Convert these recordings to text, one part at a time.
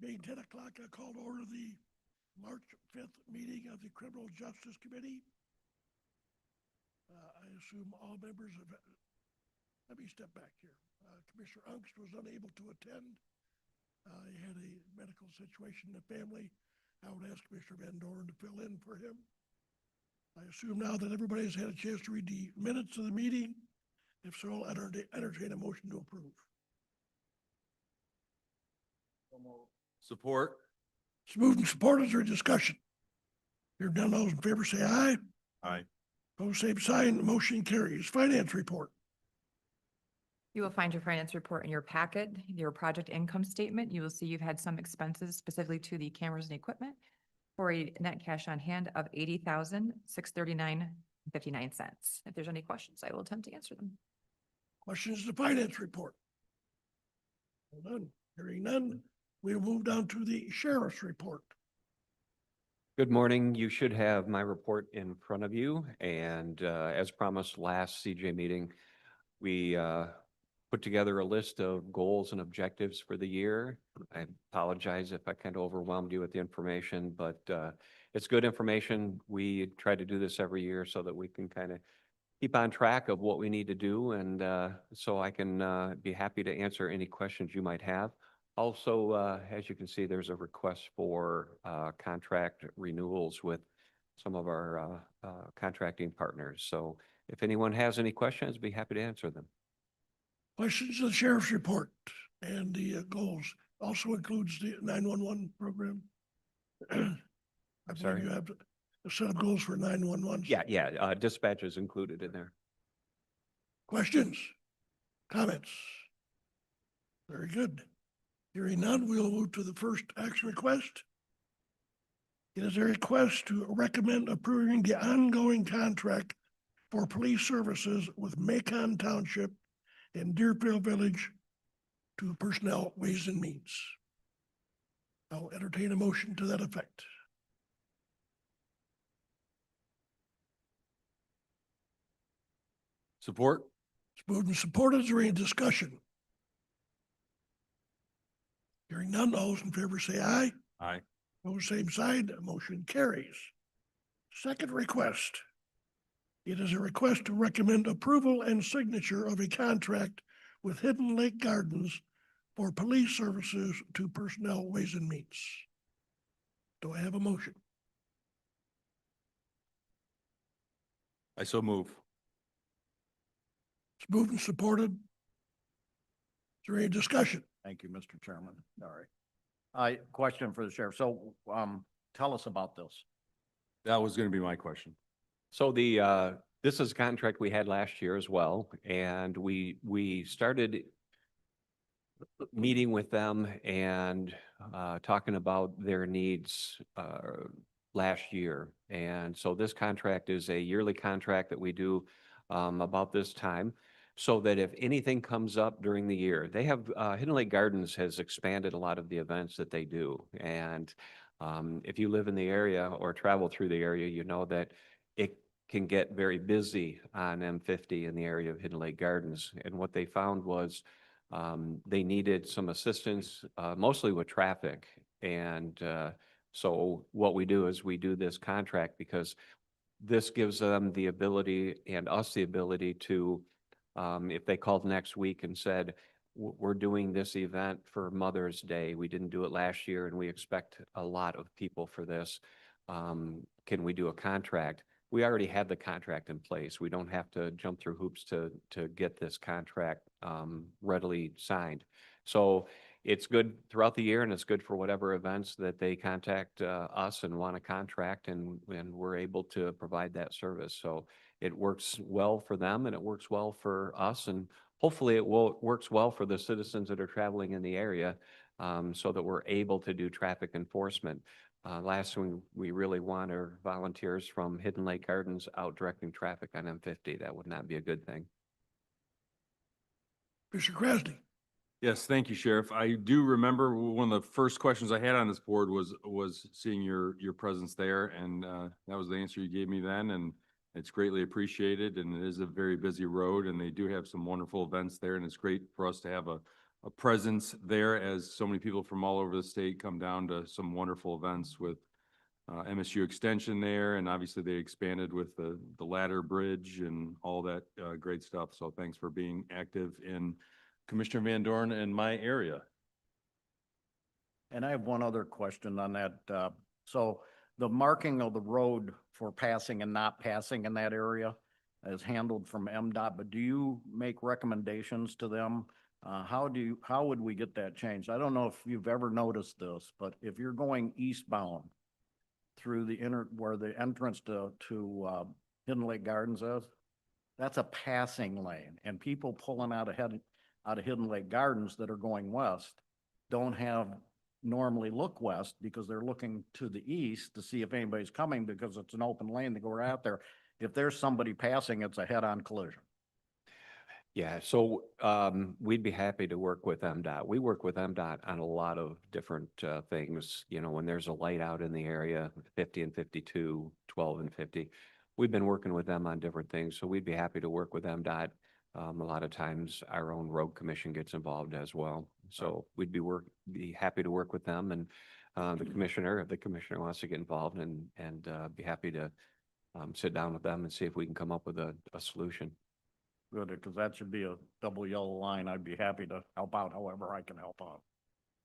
Being 10 o'clock, I call to order the March 5th meeting of the Criminal Justice Committee. I assume all members of, let me step back here. Commissioner Ungst was unable to attend. He had a medical situation in the family. I would ask Commissioner Van Doren to fill in for him. I assume now that everybody has had a chance to read the minutes of the meeting. If so, I'll entertain a motion to approve. Support. It's moved and supported. Is there a discussion? Hearing none, all those in favor say aye. Aye. Opposed, same sign. The motion carries. Finance report. You will find your finance report in your packet, your project income statement. You will see you've had some expenses specifically to the cameras and equipment for a net cash on hand of $80,639.59. If there's any questions, I will attempt to answer them. Questions to the finance report? None. Hearing none, we'll move down to the sheriff's report. Good morning. You should have my report in front of you. And as promised last CJ meeting, we put together a list of goals and objectives for the year. I apologize if I kind of overwhelmed you with the information, but it's good information. We try to do this every year so that we can kind of keep on track of what we need to do. And so I can be happy to answer any questions you might have. Also, as you can see, there's a request for contract renewals with some of our contracting partners. So if anyone has any questions, I'd be happy to answer them. Questions to the sheriff's report and the goals. Also includes the 911 program. I'm sorry? You have a set of goals for 911. Yeah. Dispatch is included in there. Questions? Comments? Very good. Hearing none, we'll move to the first action request. It is a request to recommend approving the ongoing contract for police services with Macon Township and Deerfield Village to Personnel Ways and Means. I'll entertain a motion to that effect. Support. It's moved and supported. Is there any discussion? Hearing none, all those in favor say aye. Aye. Opposed, same side. Motion carries. Second request. It is a request to recommend approval and signature of a contract with Hidden Lake Gardens for police services to Personnel Ways and Means. Do I have a motion? I so move. It's moved and supported. Is there any discussion? Thank you, Mr. Chairman. Sorry. Question for the sheriff. So, tell us about this. That was going to be my question. So this is a contract we had last year as well, and we started meeting with them and talking about their needs last year. And so this contract is a yearly contract that we do about this time, so that if anything comes up during the year, they have Hidden Lake Gardens has expanded a lot of the events that they do. And if you live in the area or travel through the area, you know that it can get very busy on M50 in the area of Hidden Lake Gardens. And what they found was they needed some assistance, mostly with traffic. And so what we do is we do this contract because this gives them the ability and us the ability to, if they called next week and said, we're doing this event for Mother's Day. We didn't do it last year and we expect a lot of people for this. Can we do a contract? We already have the contract in place. We don't have to jump through hoops to get this contract readily signed. So it's good throughout the year and it's good for whatever events that they contact us and want a contract, and we're able to provide that service. So it works well for them and it works well for us, and hopefully works well for the citizens that are traveling in the area, so that we're able to do traffic enforcement. Last thing we really want are volunteers from Hidden Lake Gardens out directing traffic on M50. That would not be a good thing. Mr. Krasny. Yes, thank you, Sheriff. I do remember one of the first questions I had on this board was seeing your presence there, and that was the answer you gave me then, and it's greatly appreciated. And it is a very busy road, and they do have some wonderful events there, and it's great for us to have a a presence there as so many people from all over the state come down to some wonderful events with MSU Extension there, and obviously they expanded with the ladder bridge and all that great stuff. So thanks for being active in Commissioner Van Dorn and my area. And I have one other question on that. So the marking of the road for passing and not passing in that area is handled from MDOT, but do you make recommendations to them? How would we get that changed? I don't know if you've ever noticed this, but if you're going eastbound through where the entrance to Hidden Lake Gardens is, that's a passing lane, and people pulling out of Hidden Lake Gardens that are going west don't normally look west because they're looking to the east to see if anybody's coming because it's an open lane to go right out there. If there's somebody passing, it's a head-on collision. Yeah, so we'd be happy to work with MDOT. We work with MDOT on a lot of different things. You know, when there's a light out in the area, 50 and 52, 12 and 50, we've been working with them on different things. So we'd be happy to work with MDOT. A lot of times our own road commission gets involved as well. So we'd be happy to work with them, and if the commissioner wants to get involved, and be happy to sit down with them and see if we can come up with a solution. Good, because that should be a double yellow line. I'd be happy to help out however I can help out.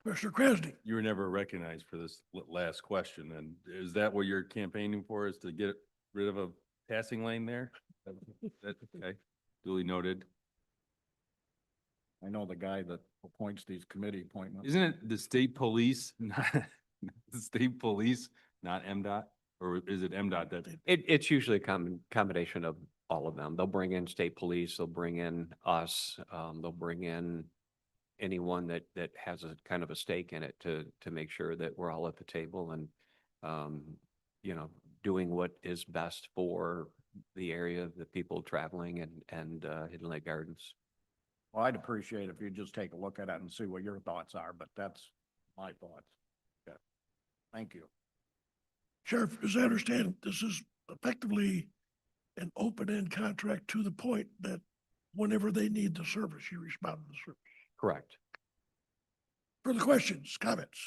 Commissioner Krasny. You were never recognized for this last question, and is that what you're campaigning for, is to get rid of a passing lane there? That's okay, duly noted. I know the guy that appoints these committee appointments. Isn't it the state police, not the state police, not MDOT? Or is it MDOT that? It's usually a combination of all of them. They'll bring in state police, they'll bring in us, they'll bring in anyone that has a kind of a stake in it to make sure that we're all at the table and, you know, doing what is best for the area, the people traveling and Hidden Lake Gardens. Well, I'd appreciate if you just take a look at it and see what your thoughts are, but that's my thoughts. Okay. Thank you. Sheriff, as I understand, this is effectively an open-end contract to the point that whenever they need the service, you respond to the service. Correct. Further questions, comments?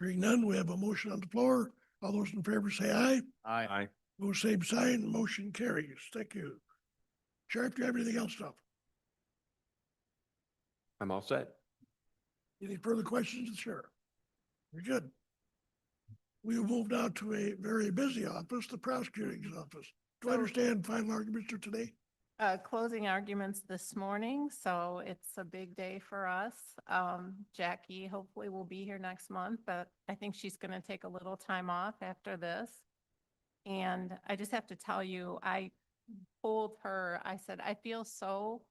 Hearing none, we have a motion on the floor. All those in favor say aye. Aye. Move same sign, motion carries. Thank you. Sheriff, do you have anything else to offer? I'm all set. Any further questions of the sheriff? Very good. We will move now to a very busy office, the prosecutor's office. Do I understand final arguments are today? Closing arguments this morning, so it's a big day for us. Jackie hopefully will be here next month, but I think she's going to take a little time off after this. And I just have to tell you, I told her, I said, I feel so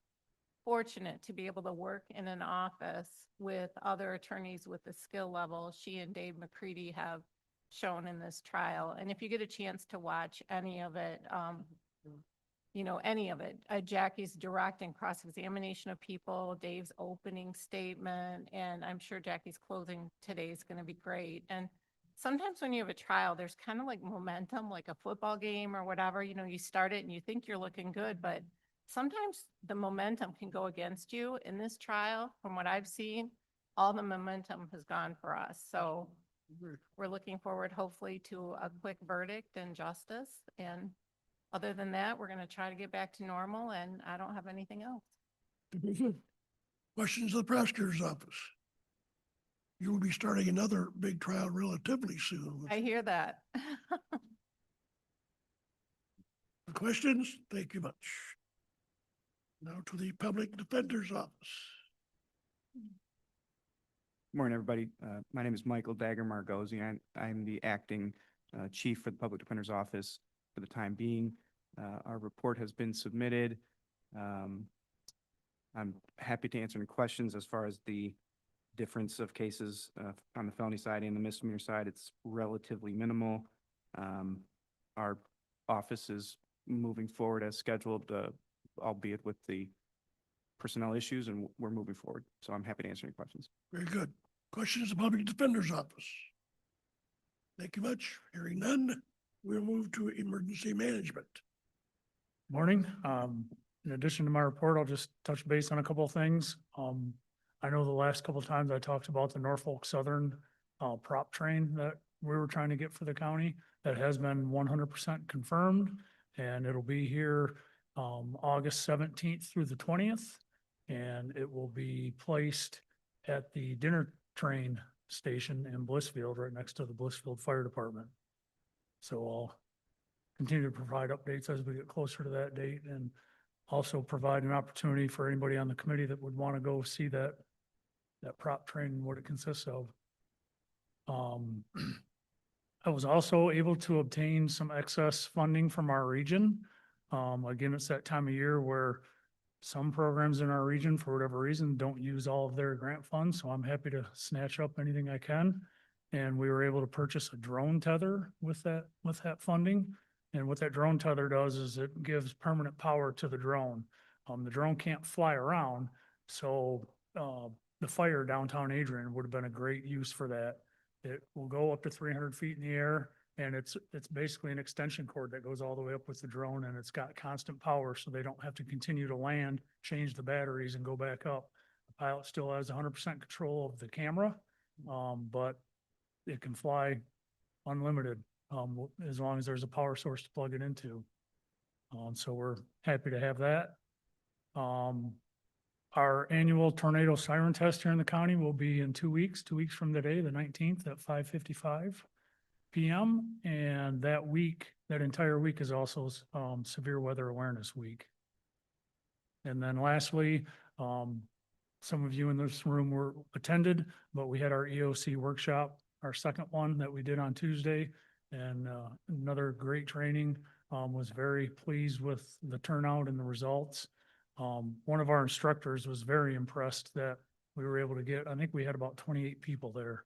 fortunate to be able to work in an office with other attorneys with the skill level she and Dave McCready have shown in this trial. And if you get a chance to watch any of it, you know, any of it, Jackie's direct and cross-examination of people, Dave's opening statement, and I'm sure Jackie's closing today is going to be great. And sometimes when you have a trial, there's kind of like momentum, like a football game or whatever, you know, you start it and you think you're looking good, but sometimes the momentum can go against you. In this trial, from what I've seen, all the momentum has gone for us. So we're looking forward hopefully to a quick verdict and justice. And other than that, we're going to try to get back to normal, and I don't have anything else. Questions of the prosecutor's office? You will be starting another big trial relatively soon. I hear that. Questions? Thank you much. Now to the public defender's office. Morning, everybody. My name is Michael Dagger Margozzi. I'm the acting chief for the Public Defender's Office for the time being. Our report has been submitted. I'm happy to answer any questions as far as the difference of cases on the felony side and the misdemeanor side. It's relatively minimal. Our office is moving forward as scheduled, albeit with the personnel issues, and we're moving forward. So I'm happy to answer any questions. Very good. Questions of the public defender's office? Thank you much. Hearing none, we'll move to emergency management. Morning. In addition to my report, I'll just touch base on a couple of things. I know the last couple of times I talked about the Norfolk Southern prop train that we were trying to get for the county. That has been 100% confirmed, and it'll be here August 17th through the 20th. And it will be placed at the dinner train station in Blissfield, right next to the Blissfield Fire Department. So I'll continue to provide updates as we get closer to that date, and also provide an opportunity for anybody on the committee that would want to go see that prop train and what it consists of. I was also able to obtain some excess funding from our region. Again, it's that time of year where some programs in our region, for whatever reason, don't use all of their grant funds, so I'm happy to snatch up anything I can. And we were able to purchase a drone tether with that funding. And what that drone tether does is it gives permanent power to the drone. The drone can't fly around, so the fire downtown Adrian would have been a great use for that. It will go up to 300 feet in the air, and it's basically an extension cord that goes all the way up with the drone, and it's got constant power, so they don't have to continue to land, change the batteries, and go back up. The pilot still has 100% control of the camera, but it can fly unlimited as long as there's a power source to plug it into. So we're happy to have that. Our annual tornado siren test here in the county will be in 2 weeks, 2 weeks from today, the 19th at 5:55 PM. And that week, that entire week is also Severe Weather Awareness Week. And then lastly, some of you in this room were attended, but we had our EOC workshop, our second one that we did on Tuesday, and another great training. Was very pleased with the turnout and the results. One of our instructors was very impressed that we were able to get, I think we had about 28 people there.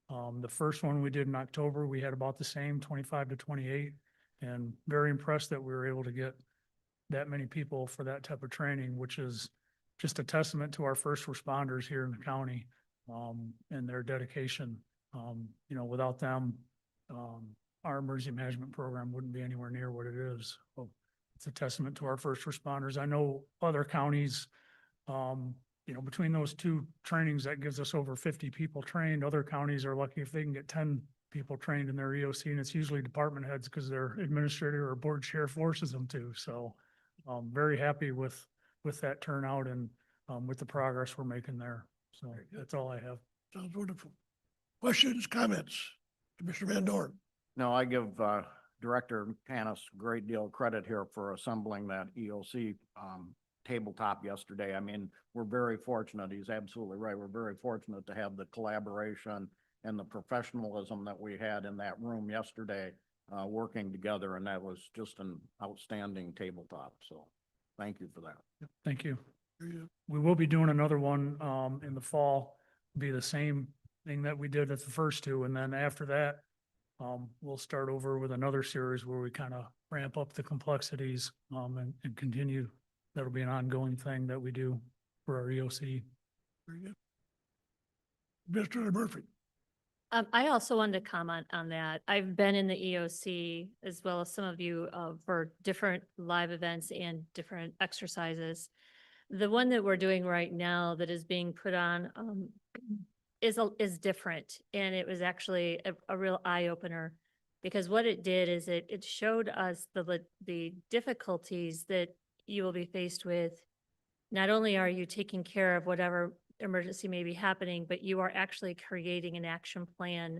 The first one we did in October, we had about the same, 25 to 28, and very impressed that we were able to get that many people for that type of training, which is just a testament to our first responders here in the county, and their dedication. Without them, our emergency management program wouldn't be anywhere near what it is. So it's a testament to our first responders. I know other counties, between those two trainings, that gives us over 50 people trained. Other counties are lucky if they can get 10 people trained in their EOC, and it's usually department heads because their administrator or board chair forces them to. So I'm very happy with that turnout and with the progress we're making there. So that's all I have. Sounds wonderful. Questions, comments? Commissioner Van Dorn? No, I give Director Canis a great deal of credit here for assembling that EOC tabletop yesterday. I mean, we're very fortunate. He's absolutely right. We're very fortunate to have the collaboration and the professionalism that we had in that room yesterday, working together, and that was just an outstanding tabletop. So thank you for that. Yep, thank you. Very good. We will be doing another one in the fall, be the same thing that we did at the first two. And then after that, we'll start over with another series where we kind of ramp up the complexities and continue. That'll be an ongoing thing that we do for our EOC. Very good. Mr. Murphy? I also wanted to comment on that. I've been in the EOC as well as some of you for different live events and different exercises. The one that we're doing right now that is being put on is different, and it was actually a real eye opener, because what it did is it showed us the difficulties that you will be faced with. Not only are you taking care of whatever emergency may be happening, but you are actually creating an action plan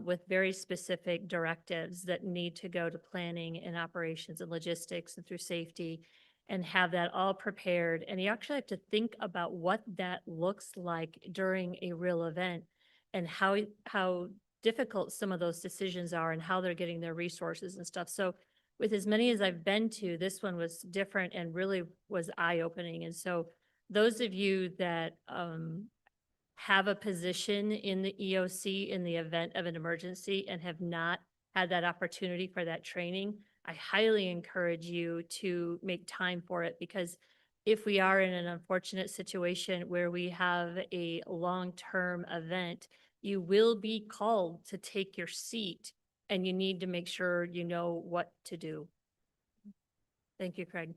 with very specific directives that need to go to planning and operations and logistics and through safety, and have that all prepared. And you actually have to think about what that looks like during a real event and how difficult some of those decisions are and how they're getting their resources and stuff. So with as many as I've been to, this one was different and really was eye-opening. And so those of you that have a position in the EOC in the event of an emergency and have not had that opportunity for that training, I highly encourage you to make time for it, because if we are in an unfortunate situation where we have a long-term event, you will be called to take your seat, and you need to make sure you know what to do. Thank you, Craig.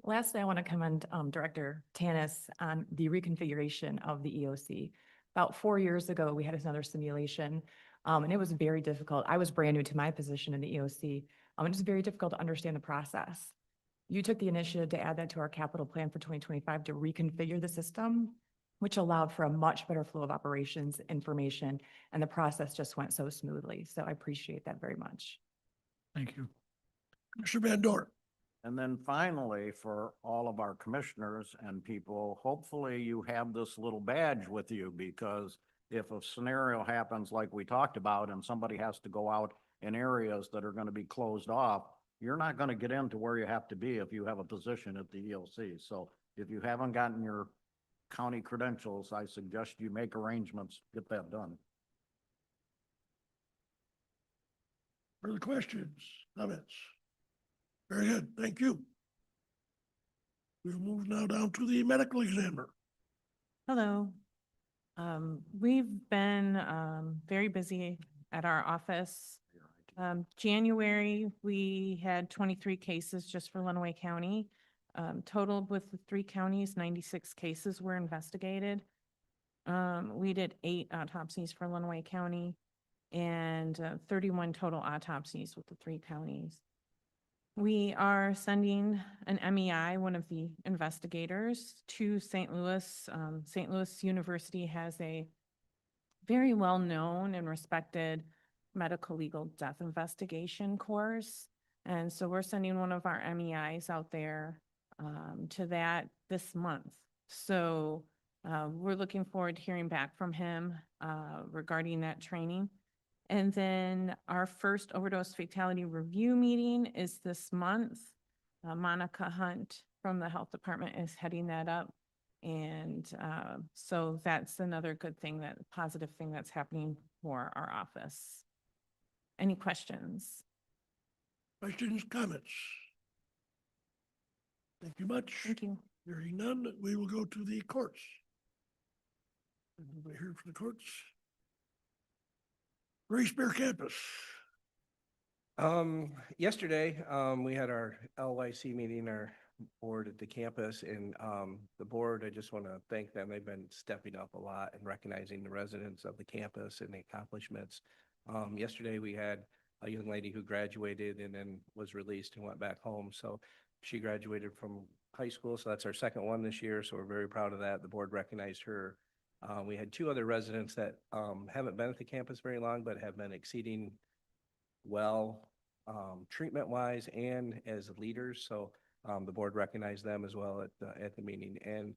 Lastly, I want to commend Director Tanis on the reconfiguration of the EOC. About 4 years ago, we had another simulation, and it was very difficult. I was brand new to my position in the EOC. It was very difficult to understand the process. You took the initiative to add that to our capital plan for 2025 to reconfigure the system, which allowed for a much better flow of operations, information, and the process just went so smoothly. So I appreciate that very much. Thank you. Commissioner Van Dorn. And then finally, for all of our commissioners and people, hopefully you have this little badge with you, because if a scenario happens like we talked about and somebody has to go out in areas that are going to be closed off, you're not going to get into where you have to be if you have a position at the EOC. So if you haven't gotten your county credentials, I suggest you make arrangements, get that done. Further questions, comments? Very good, thank you. We'll move now down to the medical examiner. Hello. We've been very busy at our office. January, we had 23 cases just for Lenawee County. Totaled with the 3 counties, 96 cases were investigated. We did 8 autopsies for Lenawee County and 31 total autopsies with the 3 counties. We are sending an MEI, one of the investigators, to St. Louis. St. Louis University has a very well-known and respected medical legal death investigation course. And so we're sending one of our MEIs out there to that this month. So we're looking forward to hearing back from him regarding that training. And then our first overdose fatality review meeting is this month. Monica Hunt from the health department is heading that up. And so that's another good thing, positive thing that's happening for our office. Any questions? Questions, comments? Thank you much. Thank you. Hearing none, we will go to the courts. Anybody here for the courts? Grace Bear Campus. Yesterday, we had our LYC meeting, our board at the campus, and the board, I just want to thank them. They've been stepping up a lot and recognizing the residents of the campus and the accomplishments. Yesterday, we had a young lady who graduated and then was released and went back home. So she graduated from high school, so that's our second one this year. So we're very proud of that. The board recognized her. We had 2 other residents that haven't been at the campus very long, but have been exceeding well treatment-wise and as leaders. So the board recognized them as well at the meeting. And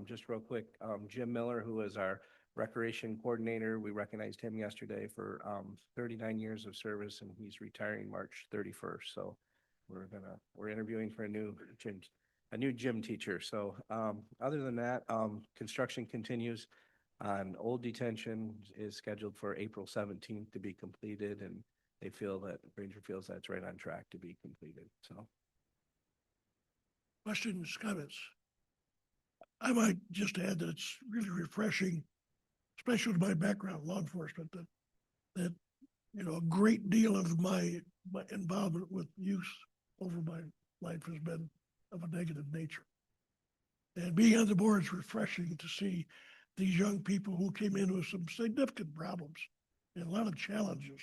just real quick, Jim Miller, who is our recreation coordinator, we recognized him yesterday for 39 years of service, and he's retiring March 31st. So we're interviewing for a new gym teacher. So other than that, construction continues on old detention is scheduled for April 17th to be completed, and Granger feels that's right on track to be completed. So Questions, comments? I might just add that it's really refreshing, especially with my background, law enforcement, that a great deal of my involvement with youth over my life has been of a negative nature. And being on the board is refreshing to see these young people who came in with some significant problems and a lot of challenges.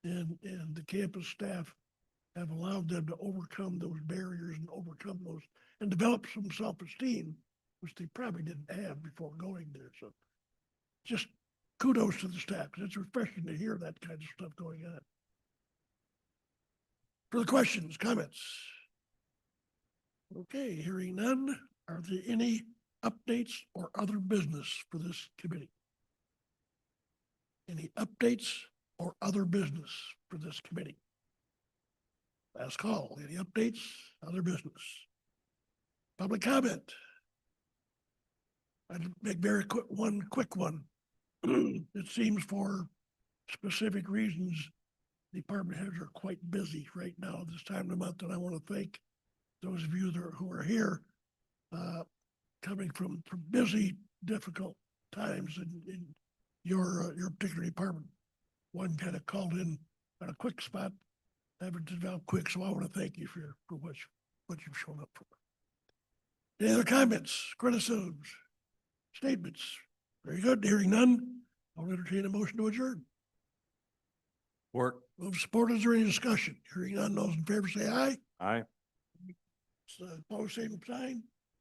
And the campus staff have allowed them to overcome those barriers and overcome those and develop some self-esteem, which they probably didn't have before going there. So just kudos to the staff, because it's refreshing to hear that kind of stuff going on. Further questions, comments? Okay, hearing none, are there any updates or other business for this committee? Any updates or other business for this committee? Last call, any updates, other business? Public comment? I'd make one quick one. It seems for specific reasons, department heads are quite busy right now at this time of the month, and I want to thank those of you who are here, coming from busy, difficult times in your particular department. One kind of called in on a quick spot, having to develop quick, so I want to thank you for what you've shown up for. Any other comments, criticisms, statements? Very good. Hearing none, I'll entertain a motion to adjourn. Work. Move support. Is there any discussion? Hearing none, those in favor say aye. Aye. Opposed, same sign.